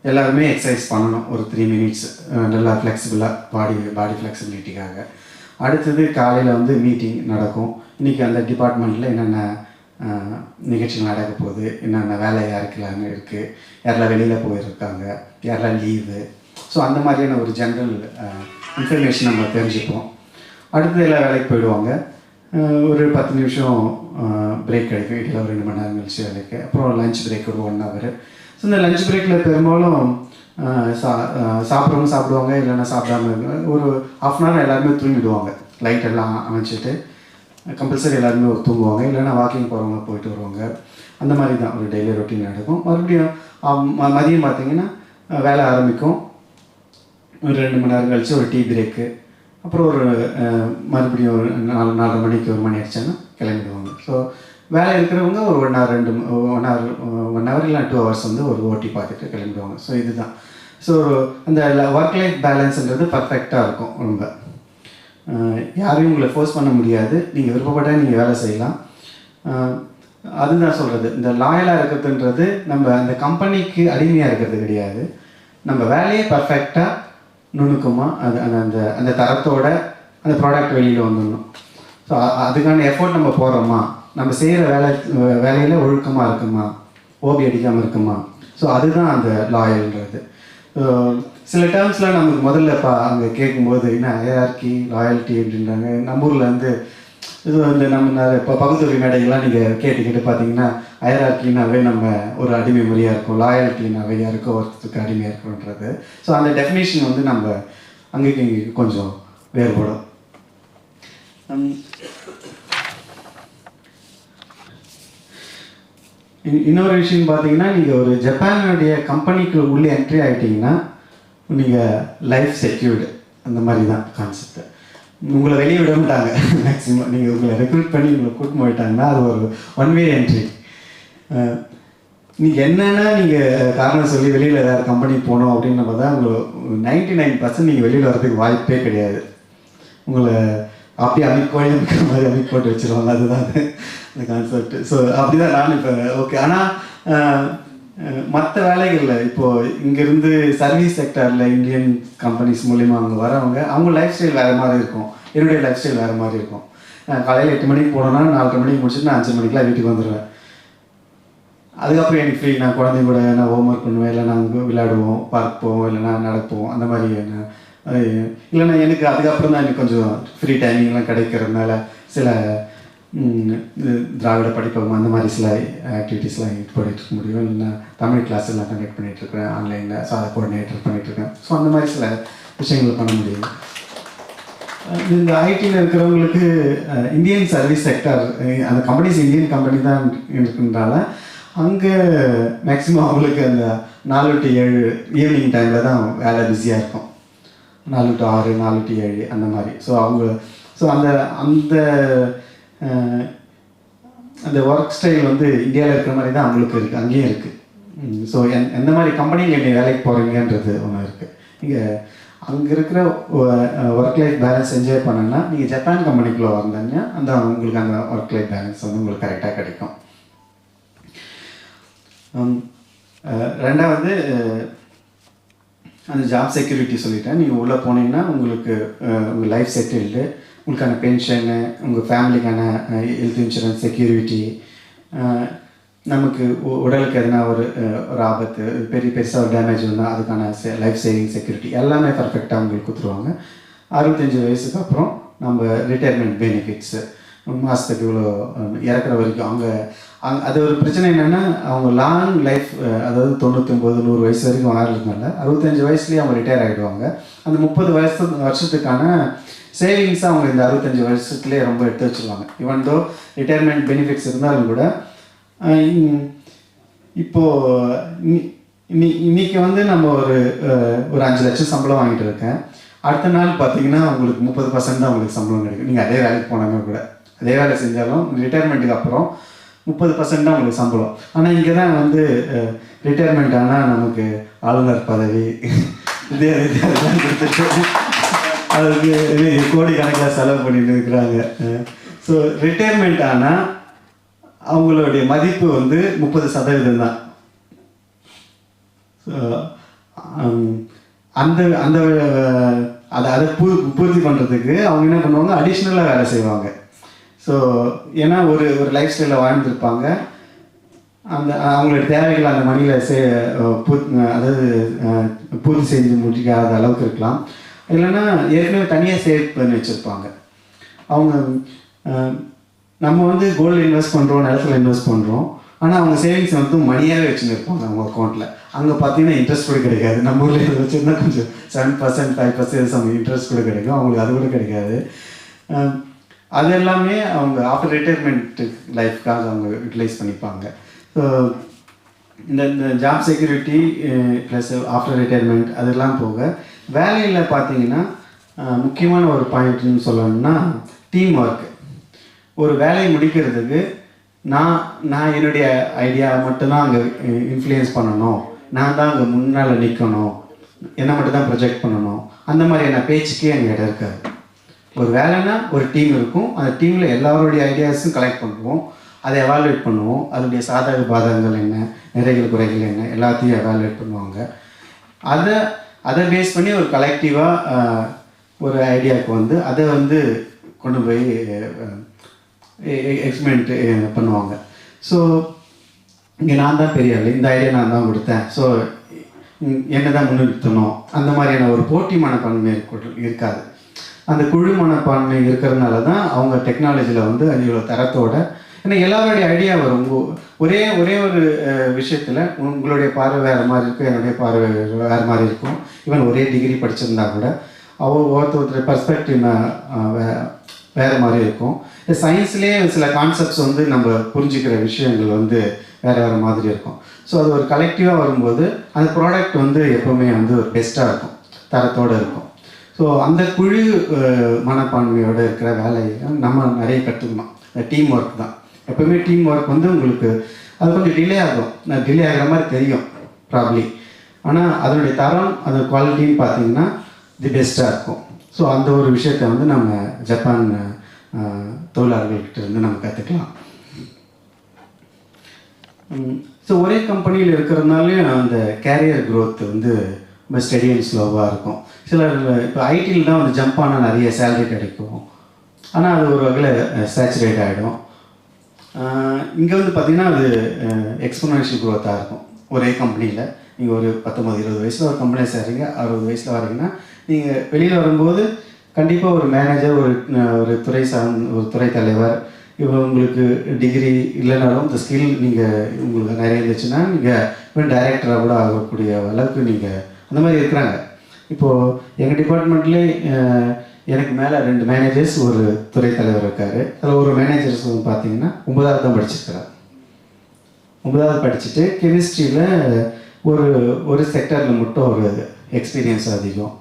எல்லாருமே எக்ஸசைஸ் பண்ணணும் ஒரு 3 மினிட்ஸ், நல்லா ஃப்ளெக்சிபிளாக பாடி ஃப்ளெக்சிபிலிட்டிக்காக. அடுத்தது காலையில் வந்து மீட்டிங் நடக்கும். இன்றைக்கி அந்த டிபார்ட்மெண்ட்டில் என்னென்ன நிகழ்ச்சிகள் நடக்க போகுது, என்னென்ன வேலை யாருக்கெல்லாம் இருக்குது, யாரெல்லாம் வெளியில் போயிருக்காங்க, யாரெல்லாம் லீவு. ஸோ அந்த மாதிரியான ஒரு ஜென்ரல் இன்ஃபர்மேஷன் நம்ம தெரிஞ்சுப்போம். அடுத்தது எல்லாம் வேலைக்கு போயிடுவாங்க. ஒரு 10 நிமிஷம் பிரேக் கிடைக்கும், இடையில ஒரு 2 மணி நேரம் கழிச்சு வேலைக்கு. அப்புறம் லஞ்ச் பிரேக் ஒரு 1 ஹவர். ஸோ இந்த லஞ்ச் பிரேக்கில் பெரும்பாலும் சாப்பிட்றவங்க சாப்பிடுவாங்க, இல்லைன்னா சாப்பிடாம ஒரு 1/2 அன் ஹவர் எல்லாருமே தூங்கிடுவாங்க. லைட் எல்லாம் அமைச்சிட்டு கம்பல்சரி எல்லாருமே ஒரு தூங்குவாங்க, இல்லைன்னா வாக்கிங் போகிறவங்க போயிட்டு வருவாங்க. அந்த மாதிரி தான் ஒரு டெய்லி ரொட்டீன் நடக்கும். மறுபடியும் மதியம் பார்த்திங்கன்னா வேலை ஆரம்பிக்கும். ஒரு 2 மணி நேரம் கழிச்சு ஒரு டீ பிரேக்கு. அப்புறம் ஒரு மறுபடியும் ஒரு 4:30 மணிக்கு 1 மணி ஆயிடுச்சாங்கன்னா கிளம்பிடுவாங்க. ஸோ வேலை இருக்கிறவங்க ஒரு 1 ஹவர் இல்லை 2 ஹவர்ஸ் வந்து ஒரு ஓட்டி பார்த்துட்டு கிளம்பிடுவாங்க. ஸோ இதுதான். ஸோ அந்த ஒர்க் லைஃப் பேலன்ஸுன்றது பர்ஃபெக்டாக இருக்கும். ரொம்ப யாரையும் உங்களை ஃபோர்ஸ் பண்ண முடியாது. நீங்கள் விருப்பப்பட்டால் நீங்கள் வேலை செய்யலாம். அதுதான் சொல்கிறது. இந்த லாயலாக இருக்கிறதுன்றது நம்ம அந்த கம்பெனிக்கு அடிமையாக இருக்கிறது கிடையாது. நம்ம வேலையை பர்ஃபெக்டாக நுணுக்கமாக அந்த அந்த தரத்தோட அந்த ப்ராடக்ட் வெளியில் வந்துடணும். ஸோ அதுக்கான எஃபோர்ட் நம்ம போகிறோமா, நம்ம செய்கிற வேலையில் ஒழுக்கமாக இருக்குமா, ஓபி அடிக்காமல் இருக்குமா. ஸோ அதுதான் அந்த லாயல்ன்றது. சில டேர்ம்ஸ்லாம் நமக்கு முதல்ல அங்கே கேட்கும்போது என்ன ஹைரார்கி, லாயல்ட்டி அப்படின்றாங்க. நம்ம ஊரில் வந்து இது வந்து நம்ம இப்போ பகுத்தறிவு மேடைகள்லாம் நீங்கள் கேட்டு பார்த்தீங்கன்னா ஹைரார்கினாவே நம்ம ஒரு அடிமை முறையாக இருக்கும், லாயல்ட்டினாவே யாருக்கோ ஒருத்தருக்கு அடிமையாக இருக்குன்றது. ஸோ அந்த டெஃபினேஷன் வந்து நம்ம அங்கேக்கு இங்கே கொஞ்சம் வேறுபடும். இன்னொரு விஷயம் பார்த்தீங்கன்னா, நீங்கள் ஒரு ஜப்பானுடைய கம்பெனிக்கு உள்ளே என்ட்ரி ஆகிட்டிங்கன்னா நீங்கள் லைஃப் செக்யூர்டு. அந்த மாதிரி தான் கான்செப்ட். உங்களை வெளியே விட மாட்டாங்க. மேக்ஸிமம் நீங்கள் உங்களை ரெக்ரூட் பண்ணி உங்களை கூட்டு போயிட்டாங்கன்னா அது ஒரு 1 வே என்ட்ரி. நீங்கள் என்னென்னா நீங்கள் காரணம் சொல்லி வெளியில் ஏதாவது கம்பெனிக்கு போகணும் அப்படின்னு பார்த்தா உங்களுக்கு 99% நீங்கள் வெளியில் வரதுக்கு வாய்ப்பே கிடையாது. உங்களை அப்படியே அமைக்கோயில் இருக்கிற மாதிரி அமைக்க போட்டு வச்சுருவாங்க. அதுதான் அந்த கான்செப்ட். ஸோ அப்படி தான் நான் இப்போ ஓகே. ஆனால் மற்ற வேலைகளில் இப்போது இங்கேருந்து சர்வீஸ் செக்டரில் இந்தியன் கம்பெனிஸ் மூலிமா அங்கே வரவங்க அவங்க லைஃப் ஸ்டைல் வேறு மாதிரி இருக்கும், என்னுடைய லைஃப் ஸ்டைல் வேறு மாதிரி இருக்கும். காலையில் 8 மணிக்கு போனோன்னா 4:30 மணிக்கு முடிச்சுட்டு நான் 5 மணிக்கெலாம் வீட்டுக்கு வந்துடுவேன். அதுக்கப்புறம் எனக்கு ஃப்ரீ. நான் குழந்தைங்க கூட நான் ஹோம் ஒர்க் பண்ணுவேன், இல்லை நாங்கள் விளையாடுவோம், பார்க் போவோம், இல்லைனா நடப்போம். அந்த மாதிரி இல்லைன்னா எனக்கு அதுக்கப்புறம் தான் எனக்கு கொஞ்சம் ஃப்ரீ டைமிங்லாம் கிடைக்கிறதுனால சில திராவிட படிப்பகம் அந்த மாதிரி சில ஆக்டிவிட்டீஸ்லாம் போயிட்டு இருக்க முடியும். இல்லைன்னா தமிழ் கிளாஸ் எல்லாம் கண்டக்ட் பண்ணிகிட்ருக்கேன் ஆன்லைனில். ஸோ அதை கோஆர்டினேட்டர் பண்ணிகிட்ருக்கேன். ஸோ அந்த மாதிரி சில விஷயங்கள் பண்ண முடியும். இந்த ஐடியில் இருக்கிறவங்களுக்கு இந்தியன் சர்வீஸ் செக்டர் அந்த கம்பெனிஸ் இந்தியன் கம்பெனி தான் இருக்குன்றனால அங்கே மேக்ஸிமம் அவங்களுக்கு அந்த 4 to 7 ஈவினிங் டைமில் தான் வேலை பிஸியாக இருக்கும். 4 to 6, 4 to 7 அந்த மாதிரி. ஸோ அந்த அந்த அந்த ஒர்க் ஸ்டைல் வந்து இந்தியாவில் இருக்கிற மாதிரி தான் அவங்களுக்கு இருக்குது, அங்கேயும் இருக்குது. ஸோ எந்த மாதிரி கம்பெனியில் நீங்கள் வேலைக்கு போகிறீங்கன்றது ஒன்று இருக்குது. நீங்கள் அங்கே இருக்கிற ஒர்க் லைஃப் பேலன்ஸ் என்ஜாய் பண்ணணுன்னா நீங்கள் ஜப்பான் கம்பெனிக்குள்ளே வந்தீங்கன்னா அந்த உங்களுக்கு அந்த ஒர்க் லைஃப் பேலன்ஸ் வந்து உங்களுக்கு கரெக்டாக கிடைக்கும். ரெண்டாவது அந்த ஜாப் செக்யூரிட்டி சொல்லிட்டேன். நீங்கள் உள்ளே போனீங்கன்னா உங்களுக்கு உங்கள் லைஃப் செட்டில்டு, உங்களுக்கான பென்ஷனு, உங்கள் ஃபேமிலிக்கான ஹெல்த் இன்சூரன்ஸ் செக்யூரிட்டி, நமக்கு உடலுக்கு எதனா ஒரு ஆபத்து பெருசாக ஒரு டேமேஜ் இருந்தால் அதுக்கான லைஃப் சேவிங் செக்யூரிட்டி எல்லாமே பர்ஃபெக்டாக உங்களுக்கு கொடுத்துருவாங்க. 65 வயசுக்கு அப்புறம் நம்ம ரிட்டையர்மெண்ட் பெனிஃபிட்ஸு மாதத்துக்கு இவ்வளோ இறக்குற வரைக்கும் அவங்க அது ஒரு பிரச்சனை என்னென்னா அவங்க லாங் லைஃப், அதாவது 99 100 வயசு வரைக்கும் வாழறதுனால 65 வயசுலேயே அவங்க ரிட்டையர் ஆகிடுவாங்க. அந்த 30 வருஷத்துக்கான சேவிங்ஸாக அவங்க இந்த 65 வருஷத்துலேயே ரொம்ப எடுத்து வச்சுருவாங்க. ஈவன் தோ ரிட்டையர்மெண்ட் பெனிஃபிட்ஸ் இருந்தாலும் கூட இப்போது இன்றைக்கி வந்து நம்ம ஒரு 5 லட்சம் சம்பளம் வாங்கிட்டு இருக்கேன். அடுத்த நாள் பார்த்தீங்கன்னா உங்களுக்கு 30% தான் உங்களுக்கு சம்பளம் கிடைக்கும். நீங்கள் அதே வேலைக்கு போனாங்க கூட, அதே வேலை செஞ்சாலும் ரிட்டையர்மெண்ட்டுக்கு அப்புறம் 30% தான் உங்களுக்கு சம்பளம். ஆனால் இங்கே தான் வந்து ரிட்டையர்மெண்ட் ஆனால் நமக்கு ஆளுநர் பதவி இதெல்லாம் கொடுத்துட்டு அதுக்கு கோடிக்கணக்கில் செலவு பண்ணிட்டு இருக்கிறாங்க. ஸோ ரிட்டையர்மெண்ட் ஆனால் அவங்களுடைய மதிப்பு வந்து 30% தான். அந்த அந்த அதை பூர்த்தி பண்ணுறதுக்கு அவங்க என்ன பண்ணுவாங்க, அடிஷ்னலாக வேலை செய்வாங்க. ஸோ ஏன்னா ஒரு லைஃப் ஸ்டைலில் வாழ்ந்துருப்பாங்க. அவங்களோட தேவைகள் அந்த மணியில் அதாவது பூர்த்தி செஞ்சு முடிக்காத அளவுக்கு இருக்கலாம். இல்லைன்னா ஏற்கனவே தனியாக சேவ் பண்ணி வச்சுருப்பாங்க. அவங்க நம்ம வந்து கோல்டு இன்வெஸ்ட் பண்ணுறோம், நிலத்தில் இன்வெஸ்ட் பண்ணுறோம். ஆனால் அவங்க சேவிங்ஸ் வந்து மணியாகவே வச்சுன்னு இருப்பாங்க அவங்க அக்கௌண்ட்டில். அங்கே பார்த்தீங்கன்னா இன்ட்ரெஸ்ட் கூட கிடைக்காது. நம்ம ஊரில் இதை வச்சுருந்தா கொஞ்சம் 7% 5% சம் இன்ட்ரெஸ்ட் கூட கிடைக்கும், அவங்களுக்கு அது கூட கிடைக்காது. அது எல்லாமே அவங்க ஆஃப்டர் ரிட்டையர்மெண்ட் லைஃப்காக அவங்க யூட்டிலைஸ் பண்ணிப்பாங்க. ஸோ இந்த job security plus after retirement அதெல்லாம் போக வேலையில் பார்த்தீங்கன்னா முக்கியமான ஒரு பாயிண்ட்னு சொல்லணும்னா டீம் ஒர்க். ஒரு வேலையை முடிக்கிறதுக்கு நான் என்னுடைய ஐடியா மட்டும்தான் அங்கே இன்ஃப்ளூயன்ஸ் பண்ணணும், நான் தான் அங்கே முன்னால் நிற்கணும், என்னை மட்டும் தான் ப்ரொஜெக்ட் பண்ணணும், அந்த மாதிரியான பேச்சுக்கே அங்கே இடம் இருக்காது. ஒரு வேலைன்னா ஒரு டீம் இருக்கும், அந்த டீமில் எல்லாருடைய ஐடியாஸும் கலெக்ட் பண்ணுவோம், அதை எவாலுவேட் பண்ணுவோம், அதனுடைய சாதக பாதகங்கள் என்ன, நிறைகள் குறைகள் என்ன எல்லாத்தையும் எவாலுவேட் பண்ணுவாங்க. அதை பேஸ் பண்ணி ஒரு கலெக்டிவாக ஒரு ஐடியாவுக்கு வந்து அதை வந்து கொண்டு போய் எக்ஸ்பிரிமெண்ட் பண்ணுவாங்க. ஸோ இங்கே நான் தான் பெரிய ஆள், இந்த ஐடியா நான் தான் கொடுத்தேன், ஸோ என்ன தான் முன்னிறுத்தணும், அந்த மாதிரியான ஒரு போட்டி மனப்பான்மை இருக்காது. அந்த குழு மனப்பான்மை இருக்கிறதுனால தான் அவங்க டெக்னாலஜியில் வந்து அது இவ்வளோ தரத்தோட, ஏன்னா எல்லாருடைய ஐடியா வரும். ஒரே ஒரு விஷயத்தில் உங்களுடைய பார்வை வேறு மாதிரி இருக்கும், என்னுடைய பார்வை வேறு மாதிரி இருக்கும். ஈவன் ஒரே டிகிரி படிச்சிருந்தா கூட ஒருத்தர் பர்ஸ்பெக்டிவ் வேறு மாதிரி இருக்கும். சயின்ஸ்லேயே சில கான்செப்ட்ஸ் வந்து நம்ம புரிஞ்சுக்கிற விஷயங்கள் வந்து வேறு மாதிரி இருக்கும். ஸோ அது ஒரு கலெக்டிவாக வரும்போது அந்த ப்ராடக்ட் வந்து எப்போவுமே வந்து ஒரு பெஸ்ட்டாக இருக்கும், தரத்தோடு இருக்கும். ஸோ அந்த குழு மனப்பான்மையோடு இருக்கிற வேலையை நம்ம நிறைய கற்றுக்கணும். டீம் ஒர்க் தான் எப்போவுமே. டீம் ஒர்க் வந்து உங்களுக்கு அது கொஞ்சம் டிலே ஆகும், டிலே ஆகிற மாதிரி தெரியும் ப்ராப்ளி, ஆனால் அதனுடைய தரம் அந்த குவாலிட்டின்னு பார்த்தீங்கன்னா தி பெஸ்ட்டாக இருக்கும். ஸோ அந்த ஒரு விஷயத்தை வந்து நம்ம ஜப்பான் தொழிலாளர்கள்கிட்ட இருந்து நம்ம கற்றுக்கலாம். ஸோ ஒரே கம்பெனியில் இருக்கிறதுனாலே அந்த கேரியர் க்ரோத் வந்து ரொம்ப ஸ்டெடி அண்ட் ஸ்லோவாக இருக்கும். சிலர் இப்போ ஐடியில் தான் வந்து ஜம்ப் ஆனால் நிறைய சேலரி கிடைக்கும், ஆனால் அது ஒரு வகையில் சேச்சுரேட் ஆகிடும். இங்கே வந்து பார்த்திங்கன்னா அது எக்ஸ்போனன்ஷியல் க்ரோத்தாக இருக்கும். ஒரே கம்பெனியில் நீங்கள் ஒரு 19-20 வயசில் ஒரு கம்பெனியில் சேர்றீங்க, 60 வயசில் வரீங்கன்னா நீங்கள் வெளியில் வரும்போது கண்டிப்பாக ஒரு மேனேஜர், ஒரு துறை தலைவர், உங்களுக்கு டிகிரி இல்லைனாலும் இந்த ஸ்கில் நீங்கள் உங்களுக்கு நிறைய இருந்துச்சுன்னா நீங்கள் இவன் டைரக்டராக கூட ஆகக்கூடிய அளவுக்கு நீங்கள் அந்த மாதிரி இருக்கிறாங்க. இப்போது எங்கள் டிபார்ட்மெண்ட்லேயே எனக்கு மேலே 2 மேனேஜர்ஸ், ஒரு துறை தலைவர் இருக்கார். அதில் ஒரு மேனேஜர்ஸ் வந்து பார்த்தீங்கன்னா 9வது தான் படிச்சிருக்கிறார். 9வது படிச்சுட்டு கெமிஸ்ட்ரியில் ஒரு செக்டரில் மட்டும் ஒரு எக்ஸ்பீரியன்ஸ் அதிகம்.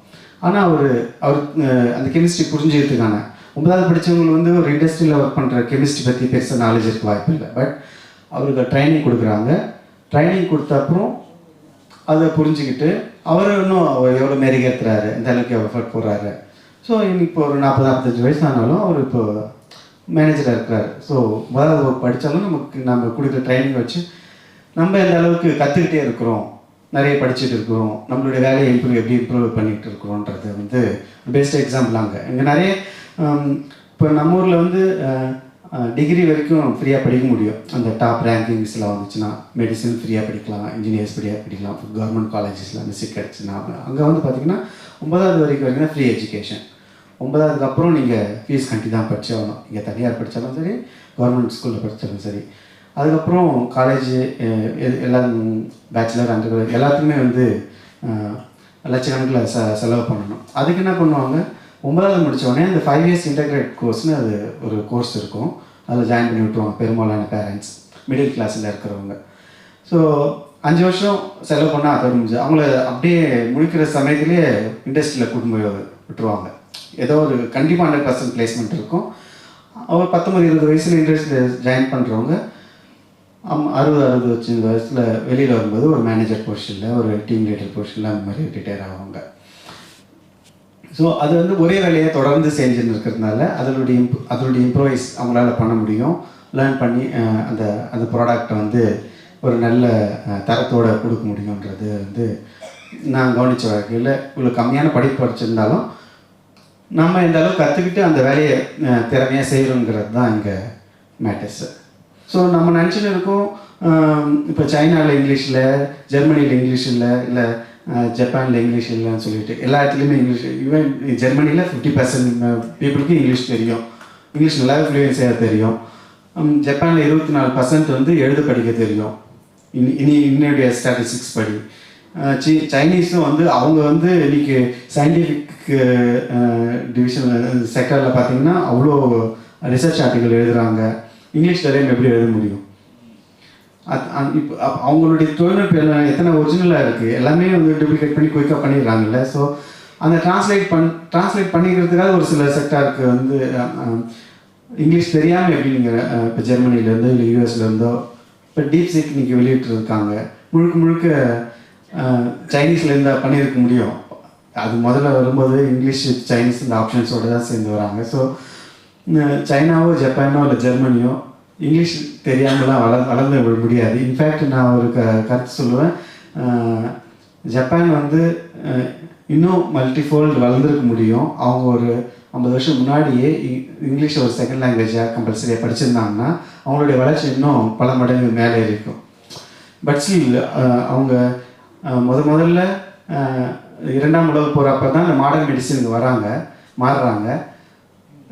ஆனால் அவர் அந்த கெமிஸ்ட்ரி புரிஞ்சுக்கிறதுக்கான 9வது படித்தவங்களுக்கு வந்து ஒரு இண்டஸ்ட்ரியில் ஒர்க் பண்ணுற கெமிஸ்ட்ரி பற்றி பெருசாக நாலேஜ் இருக்க வாய்ப்பு இல்லை. பட் அவருக்கு ட்ரைனிங் கொடுக்குறாங்க. ட்ரைனிங் கொடுத்த அப்புறம் அதை புரிஞ்சுக்கிட்டு அவர் இன்னும் எவ்வளோ மெருகேற்றுறாரு, இந்த அளவுக்கு எஃபர்ட் போடுறாரு. ஸோ இப்போ ஒரு 40-45 வயசு ஆனாலும் அவர் இப்போ மேனேஜராக இருக்கிறார். ஸோ முதல்ல படித்தாலும் நம்ம கொடுக்குற ட்ரைனிங் வச்சு நம்ம எந்த அளவுக்கு கற்றுக்கிட்டே இருக்கிறோம், நிறைய படிச்சுட்டு இருக்கிறோம், நம்மளுடைய வேலையை எப்படி இம்ப்ரூவ் பண்ணிகிட்டு இருக்கிறோன்றது வந்து பெஸ்ட் எக்ஸாம்பிள். இங்கே நிறைய இப்போ நம்ம ஊரில் வந்து டிகிரி வரைக்கும் ஃப்ரீயாக படிக்க முடியும். அந்த டாப் ரேங்கிங்ஸில் வந்துச்சுன்னா மெடிசன் ஃப்ரீயாக படிக்கலாம், இன்ஜினியர்ஸ் ஃப்ரீயாக படிக்கலாம். கவர்மெண்ட் காலேஜஸில் அந்த சீட் கிடச்சுன்னா அங்கே வந்து பார்த்திங்கன்னா 9வது வரைக்கும் ஃப்ரீ எஜுகேஷன். 9ஆவதுக்கு அப்புறம் நீங்கள் ஃபீஸ் கட்டி தான் படிச்சாகணும். இங்கே தனியார் படித்தாலும் சரி, கவர்மெண்ட் ஸ்கூலில் படித்தாலும் சரி. அதுக்கப்புறம் காலேஜ் எல்லாம் பேச்சுலர் அண்டர் எல்லாத்துக்குமே வந்து லட்சக்கணக்கில் செலவு பண்ணணும். அதுக்கு என்ன பண்ணுவாங்க, 9ஆவது முடித்தோடனே அந்த 5 இயர்ஸ் இன்டெகிரேட் கோர்ஸ்னு அது ஒரு கோர்ஸ் இருக்கும். அதில் ஜாயின் பண்ணி விட்டுருவாங்க பெரும்பாலான பேரண்ட்ஸ், மிடில் கிளாஸில் இருக்கிறவங்க. ஸோ 5 வருஷம் செலவு பண்ணால் அதோட முடிஞ்சு அவங்கள அப்படியே முடிக்கிற சமயத்துலேயே இண்டஸ்ட்ரியில் கூட்டின்னு போய் விட்டுருவாங்க. ஏதோ ஒரு கண்டிப்பாக 100% பிளேஸ்மெண்ட் இருக்கும். அவர் 19-20 வயசில் இண்டஸ்ட்ரியில் ஜாயின் பண்ணுறவங்க 60-65 வயசில் வெளியில் வரும்போது ஒரு மேனேஜர் பொசிஷனில், ஒரு டீம் லீடர் பொசிஷனில் அந்த மாதிரி ரிட்டையர் ஆவாங்க. ஸோ அது வந்து ஒரே வேலையை தொடர்ந்து செஞ்சுன்னு இருக்கிறதுனால அதனுடைய இம்ப்ரோவைஸ் அவங்களால பண்ண முடியும். லேர்ன் பண்ணி அந்த ப்ராடக்டை வந்து ஒரு நல்ல தரத்தோடு கொடுக்க முடியுன்றது வந்து நான் கவனித்த வகையில் இவ்வளோ கம்மியான படிப்பு படிச்சிருந்தாலும் நம்ம இந்த அளவுக்கு கற்றுக்கிட்டு அந்த வேலையை திறமையாக செய்கிறோங்கிறது தான் இங்கே மேட்டர்ஸு. ஸோ நம்ம நினச்சின்னு இருக்கோம், இப்போ சைனாவில் இங்கிலீஷில், ஜெர்மனியில் இங்கிலீஷ் இல்லை ஜப்பானில் இங்கிலீஷ் இல்லைன்னு சொல்லிட்டு எல்லா இடத்துலையுமே இங்கிலீஷ். ஈவன் ஜெர்மனியில் 50% பீப்புளுக்கு இங்கிலீஷ் தெரியும், இங்கிலீஷ் நல்லாவே ஃப்ளூயன்ஸியாக தெரியும். ஜப்பானில் 24% வந்து எழுத படிக்க தெரியும் இன்னுடைய ஸ்டாட்டிஸ்டிக்ஸ் படி. சைனீஸும் வந்து அவங்க வந்து இன்றைக்கி சயின்டிஃபிக் டிவிஷன் செக்டரில் பார்த்திங்கன்னா அவ்வளோ ரிசர்ச் ஆர்டிக்கல் எழுதுகிறாங்க. இங்கிலீஷ் தெரியாமல் எப்படி எழுத முடியும்? இப்போ அவங்களுடைய தொழில்நுட்பம் எத்தனை ஒரிஜினலாக இருக்குது, எல்லாமே வந்து டூப்ளிகேட் பண்ணி குயிக்காக பண்ணிடுறாங்கல்ல. ஸோ அந்த ட்ரான்ஸ்லேட் பண்ணிக்கிறதுக்காக ஒரு சில செக்டாருக்கு வந்து இங்கிலீஷ் தெரியாமல் எப்படி நீங்கள் இப்போ ஜெர்மனிலேருந்தோ இல்லை யூஎஸ்லேருந்தோ இப்போ டீப்சீக் நீங்கள் வெளியிட்டுருக்காங்க, முழுக்க சைனீஸ்லேருந்து பண்ணியிருக்க முடியும். அது முதல்ல வரும்போது இங்கிலீஷ் சைனீஸ் இந்த ஆப்ஷன்ஸோடு தான் சேர்ந்து வராங்க. ஸோ சைனாவோ ஜப்பானோ இல்லை ஜெர்மனியோ இங்கிலீஷ் தெரியாமலாம் வளர்ந்து முடியாது. இன்ஃபேக்ட் நான் ஒரு கருத்து சொல்லுவேன், ஜப்பான் வந்து இன்னும் மல்டிஃபோல்டு வளர்ந்துருக்க முடியும். அவங்க ஒரு 50 வருஷம் முன்னாடியே இங்கிலீஷ் ஒரு செகண்ட் லாங்குவேஜாக கம்பல்சரியாக படிச்சிருந்தாங்கன்னா அவங்களுடைய வளர்ச்சி இன்னும் பல மடங்கு மேலே இருக்கும். பட் ஸ்டில் அவங்க முதல்ல 2ஆம் உலகப் போர் அப்போ தான் இந்த மாடர்ன் மெடிசினுக்கு மாறுறாங்க.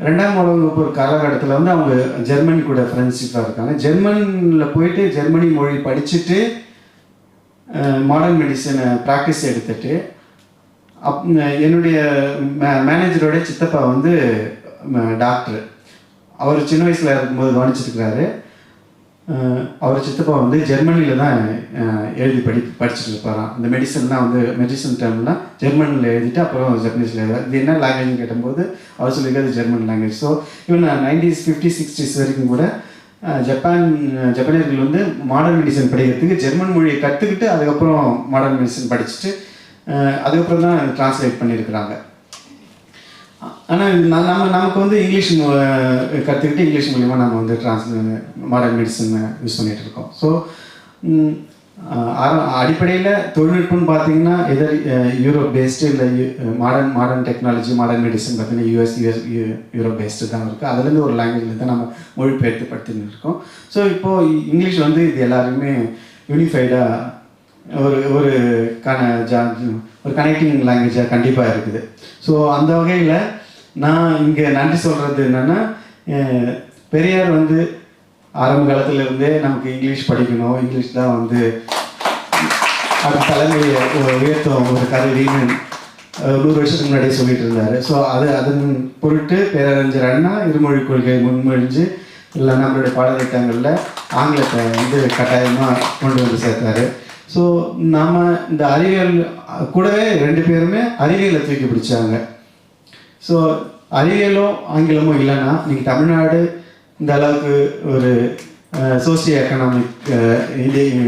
2ஆம் உலகப் போர் காலகட்டத்தில் வந்து அவங்க ஜெர்மனி கூட ஃப்ரெண்ட்ஷிப்பாக இருக்காங்க. ஜெர்மனியில் போயிட்டு ஜெர்மனி மொழி படிச்சுட்டு மாடர்ன் மெடிசனை ப்ராக்டிஸ் எடுத்துட்டு என்னுடைய மேனேஜரோட சித்தப்பா வந்து டாக்டர். அவர் சின்ன வயசில் இருக்கும்போது கவனிச்சிருக்கிறாரு. அவர் சித்தப்பா வந்து ஜெர்மனியில் தான் எழுதி படிச்சுட்டு இருப்பாராம். இந்த மெடிசன்லாம் வந்து மெடிசன் டேர்ம்லாம் ஜெர்மனியில் எழுதிட்டு அப்புறம் ஜப்பனீஸில் எழுதார். இது என்ன லாங்குவேஜ்னு கேட்டபோது அவர் சொல்லியிருக்காது ஜெர்மன் லாங்குவேஜ். ஸோ இவன் 90s 50s 60s வரைக்கும் கூட ஜப்பானியர்கள் வந்து மாடர்ன் மெடிசன் படிக்கிறதுக்கு ஜெர்மன் மொழியை கற்றுக்கிட்டு அதுக்கப்புறம் மாடர்ன் மெடிசன் படிச்சுட்டு அதுக்கப்புறம் தான் ட்ரான்ஸ்லேட் பண்ணியிருக்கிறாங்க. ஆனால் நமக்கு வந்து இங்கிலீஷ் கற்றுக்கிட்டு இங்கிலீஷ் மூலிமா நம்ம வந்து மாடர்ன் மெடிசன் யூஸ் பண்ணிகிட்டு இருக்கோம். ஸோ அடிப்படையில் தொழில்நுட்பம்னு பார்த்தீங்கன்னா எதர் யூரோப் பேஸ்டு இல்லை மாடர்ன் டெக்னாலஜி மாடர்ன் மெடிசன் பார்த்தீங்கன்னா யூரோப் பேஸ்டு தான் இருக்குது. அதுலேருந்து ஒரு லாங்குவேஜில் தான் நம்ம மொழிபெயர்த்து படுத்தின்னு இருக்கோம். ஸோ இப்போது இங்கிலீஷ் வந்து இது எல்லாருமே யூனிஃபைடாக ஒரு கனெக்டிங் லாங்குவேஜாக கண்டிப்பாக இருக்குது. ஸோ அந்த வகையில் நான் இங்கே நன்றி சொல்கிறது என்னென்னா, பெரியார் வந்து ஆரம்ப காலத்திலேருந்தே நமக்கு இங்கிலீஷ் படிக்கணும், இங்கிலீஷ் தான் வந்து அடுத்த தலைமுறையை உயர்த்தும் ஒரு கருவின்னு 100 வருஷத்துக்கு முன்னாடியே சொல்லிட்டு இருந்தார். ஸோ அதன் பொருட்டு பேரறிஞர் அண்ணா இருமொழி கொள்கையை முன்மொழிஞ்சு இல்லை நம்மளுடைய பாடத்திட்டங்களில் ஆங்கிலத்தை வந்து கட்டாயமாக கொண்டு வந்து சேர்த்தார். ஸோ நம்ம இந்த அறிவியல் கூடவே 2 பேருமே அறிவியலை தூக்கி பிடிச்சாங்க. ஸோ அறிவியலோ ஆங்கிலமோ இல்லைன்னா இன்றைக்கி தமிழ்நாடு இந்த அளவுக்கு ஒரு சோசியோ எக்கனாமிக்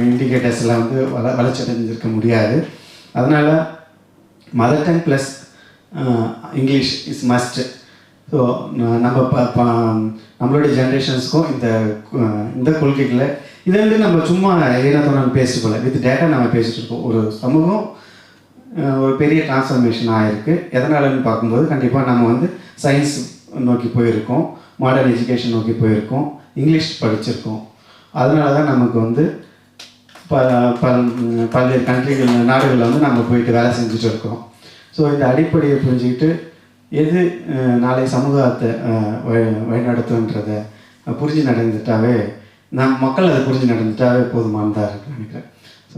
இண்டிகேட்டர்ஸ் எல்லாம் வந்து வளர்ச்சி அடைஞ்சிருக்க முடியாது. அதனால் mother tongue plus English is must. So நம்மளுடைய ஜென்ரேஷன்ஸுக்கும் இந்த கொள்கைகளை இதை வந்து நம்ம சும்மா ஏனத்தோன்னு பேசிட்டு போகல, வித் டேட்டா நம்ம பேசிகிட்டு இருக்கோம். ஒரு சமூகம் ஒரு பெரிய டிரான்ஸ்ஃபர்மேஷன் ஆகிருக்கு. எதனாலன்னு பார்க்கும்போது கண்டிப்பாக நம்ம வந்து சயின்ஸ் நோக்கி போயிருக்கோம், மாடர்ன் எஜுகேஷன் நோக்கி போயிருக்கோம், இங்கிலீஷ் படிச்சிருக்கோம். அதனால தான் நமக்கு வந்து பல்வேறு நாடுகளில் வந்து நம்ம போயிட்டு வேலை செஞ்சுட்டு இருக்கோம். ஸோ இந்த அடிப்படையை புரிஞ்சுக்கிட்டு எது நாளை சமூகத்தை வழிநடத்துன்றதை புரிஞ்சு நடந்துட்டாவே மக்கள் அதை புரிஞ்சு நடந்துட்டாவே போதுமானதாக இருக்குன்னு நினைக்கிறேன்.